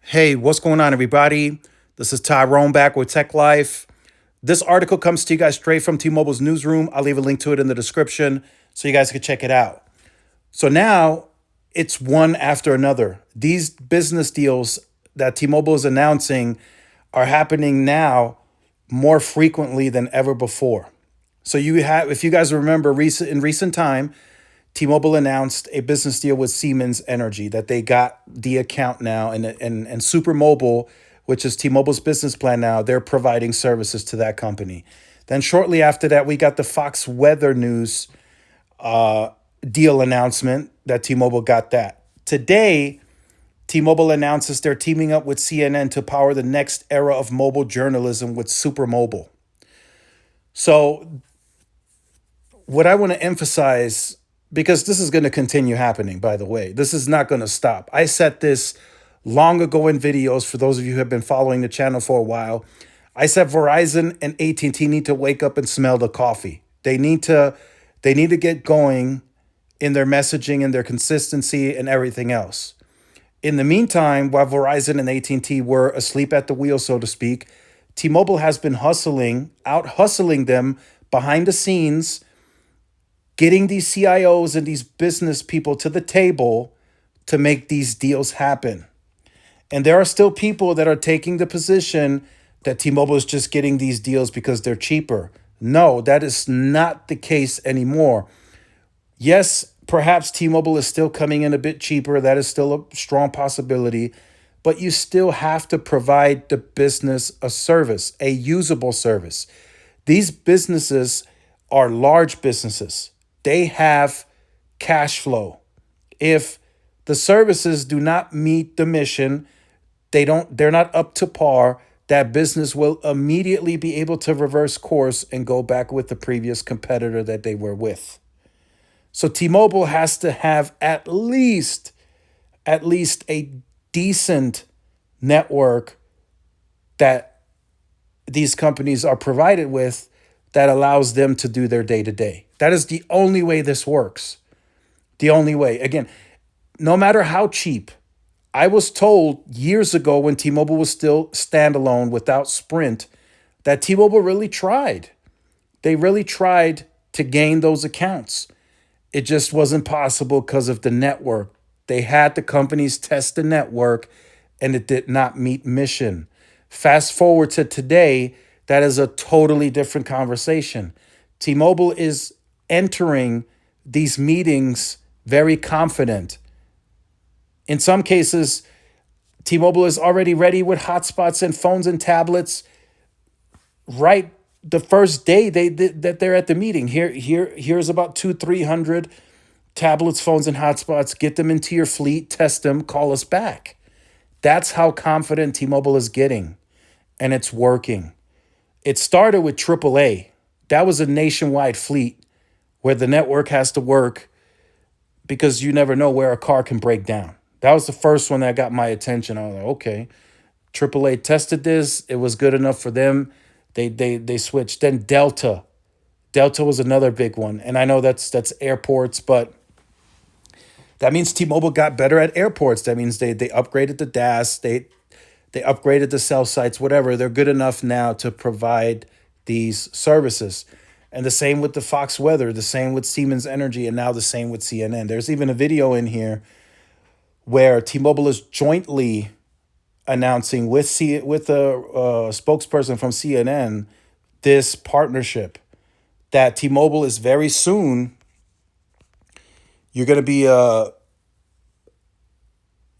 Hey, what's going on, everybody? This is Tyrone back with Tech Life. This article comes to you guys straight from T Mobile's newsroom. I'll leave a link to it in the description so you guys can check it out. So now it's one after another. These business deals that T Mobile is announcing are happening now more frequently than ever before. So you have, if you guys remember, in recent time, T-Mobile announced a business deal with Siemens Energy that they got the account now, and Super Mobile, which is T-Mobile's business plan now, they're providing services to that company. Then shortly after that, we got the Fox Weather News deal announcement that T-Mobile got that. Today, T-Mobile announces they're teaming up with CNN to power the next era of mobile journalism with Super Mobile. So what I want to emphasize, because this is going to continue happening, by the way, this is not going to stop. I said this long ago in videos for those of you who have been following the channel for a while. I said Verizon and AT&T need to wake up and smell the coffee. They need to get going in their messaging and their consistency and everything else. In the meantime, while Verizon and AT&T were asleep at the wheel, so to speak, T-Mobile has been out hustling them behind the scenes, getting these CIOs and these business people to the table to make these deals happen. And there are still people that are taking the position that T-Mobile is just getting these deals because they're cheaper. No, that is not the case anymore. Yes, perhaps T-Mobile is still coming in a bit cheaper. That is still a strong possibility. But you still have to provide the business a service, a usable service. These businesses are large businesses. They have cash flow. If the services do not meet the mission, they're not up to par, that business will immediately be able to reverse course and go back with the previous competitor that they were with. So T-Mobile has to have at least a decent network that these companies are provided with that allows them to do their day to day. That is the only way this works. The only way. Again, no matter how cheap, I was told years ago when T-Mobile was still standalone without Sprint that T-Mobile really tried. They really tried to gain those accounts. It just wasn't possible because of the network. They had the companies test the network and it did not meet mission. Fast forward to today, that is a totally different conversation. T Mobile is entering these meetings very confident. In some cases, T Mobile is already ready with hotspots and phones and tablets right the first day that they're at the meeting. Here's about 300 tablets, phones, and hotspots. Get them into your fleet, test them, call us back. That's how confident T-Mobile is getting, and it's working. It started with AAA. That was a nationwide fleet where the network has to work because you never know where a car can break down. That was the first one that got my attention. I was like, okay, AAA tested this. It was good enough for them. They switched. Then Delta. Delta was another big one. And I know that's airports, but that means T-Mobile got better at airports. That means they upgraded the DAS, they upgraded the cell sites, whatever. They're good enough now to provide these services. And the same with the Fox Weather, the same with Siemens Energy, and now the same with CNN. There's even a video in here where T-Mobile is jointly announcing with a spokesperson from CNN this partnership that T-Mobile is very soon. You're going to be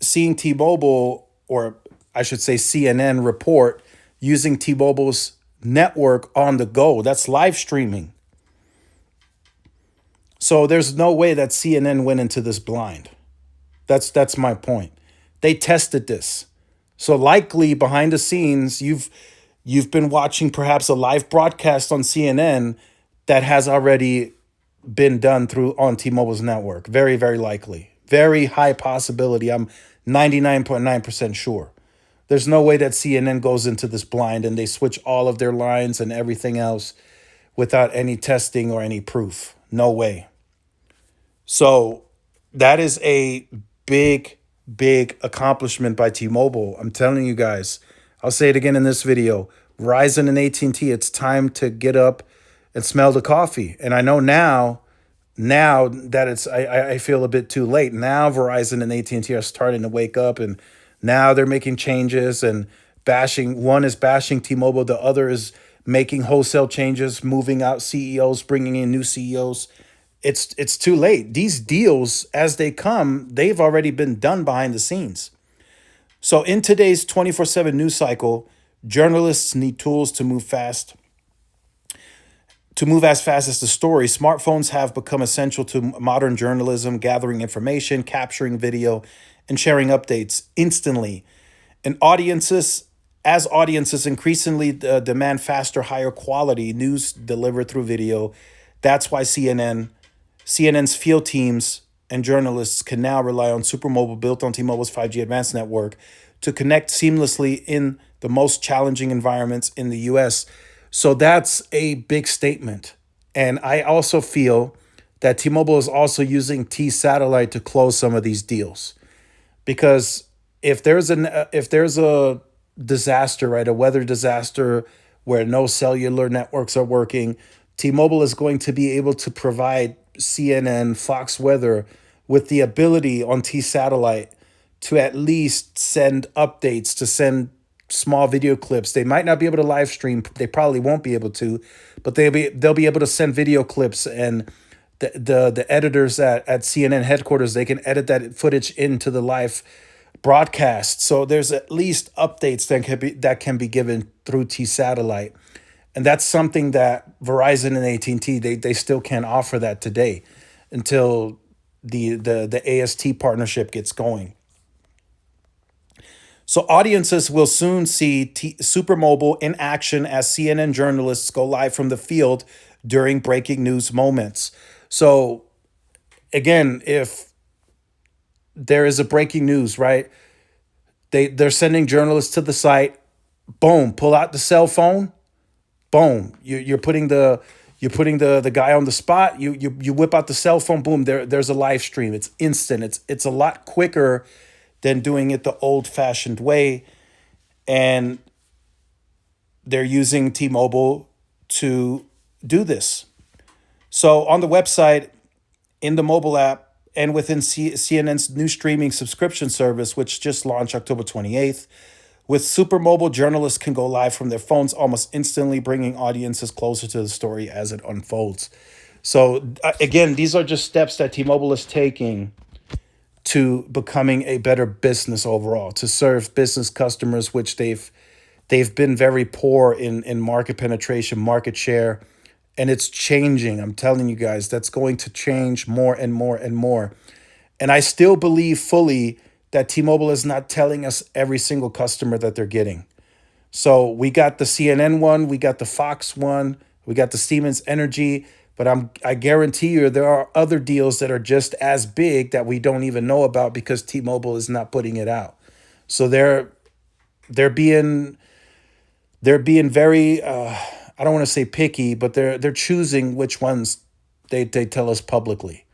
seeing T-Mobile, or I should say CNN, report using T-Mobile's network on the go. That's live streaming. So there's no way that CNN went into this blind. That's my point. They tested this. So likely behind the scenes, you've been watching perhaps a live broadcast on CNN that has already been done through on T-Mobile's network. Very, very likely. Very high possibility. I'm 99.9% sure. There's no way that CNN goes into this blind and they switch all of their lines and everything else without any testing or any proof. No way. So that is a big, big accomplishment by T-Mobile. I'm telling you guys. I'll say it again in this video. Verizon and AT&T, it's time to get up and smell the coffee. And I know now that I feel a bit too late. Now Verizon and AT&T are starting to wake up, and now they're making changes and bashing. One is bashing T-Mobile, the other is making wholesale changes, moving out CEOs, bringing in new CEOs. It's too late. These deals, as they come, they've already been done behind the scenes. So in today's 24/7 news cycle, journalists need tools to move as fast as the story. Smartphones have become essential to modern journalism, gathering information, capturing video, and sharing updates instantly. And audiences increasingly demand faster, higher quality news delivered through video, that's why CNN's field teams and journalists can now rely on Supermobile, built on T-Mobile's 5G Advanced network, to connect seamlessly in the most challenging environments in the US. So that's a big statement. And I also feel that T-Mobile is also using T-Satellite to close some of these deals. Because if there's a disaster, right, a weather disaster where no cellular networks are working, T-Mobile is going to be able to provide CNN, Fox Weather with the ability on T-Satellite to at least send updates, to send small video clips. They might not be able to live stream. They probably won't be able to, but they'll be able to send video clips, and the editors at CNN headquarters, they can edit that footage into the live broadcast. So there's at least updates that can be given through T-Satellite. And that's something that Verizon and AT&T, they still can't offer that today until the AST partnership gets going. So audiences will soon see Supermobile in action as CNN journalists go live from the field during breaking news moments. So again, if there is a breaking news, right? They're sending journalists to the site. Boom, pull out the cell phone. Boom, you're putting the guy on the spot. You whip out the cell phone. Boom, there's a live stream. It's instant. It's a lot quicker than doing it the old-fashioned way. And they're using T-Mobile to do this. So on the website, in the mobile app, and within CNN's new streaming subscription service, which just launched October 28th, with Supermobile, journalists can go live from their phones almost instantly, bringing audiences closer to the story as it unfolds. So again, these are just steps that T-Mobile is taking to becoming a better business overall, to serve business customers, which they've been very poor in market penetration, market share, and it's changing. I'm telling you guys, that's going to change more and more and more. And I still believe fully that T-Mobile is not telling us every single customer that they're getting. So we got the CNN one, we got the Fox one, we got the Siemens Energy, but I guarantee you there are other deals that are just as big that we don't even know about because T-Mobile is not putting it out. So they're being very I don't want to say picky, but they're choosing which ones they tell us publicly.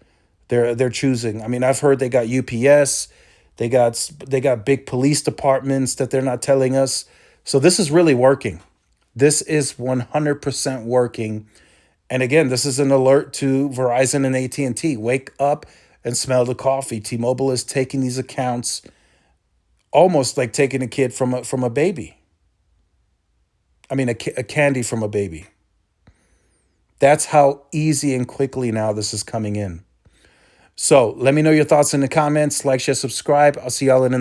They're choosing. I mean, I've heard they got UPS, they got big police departments that they're not telling us. So this is really working. This is 100% working. And again, this is an alert to Verizon and AT&T. Wake up and smell the coffee. T-Mobile is taking these accounts almost like taking a kid from a baby. I mean, a candy from a baby. That's how easy and quickly now this is coming in. So let me know your thoughts in the comments. Like, share, subscribe. I'll see y'all in the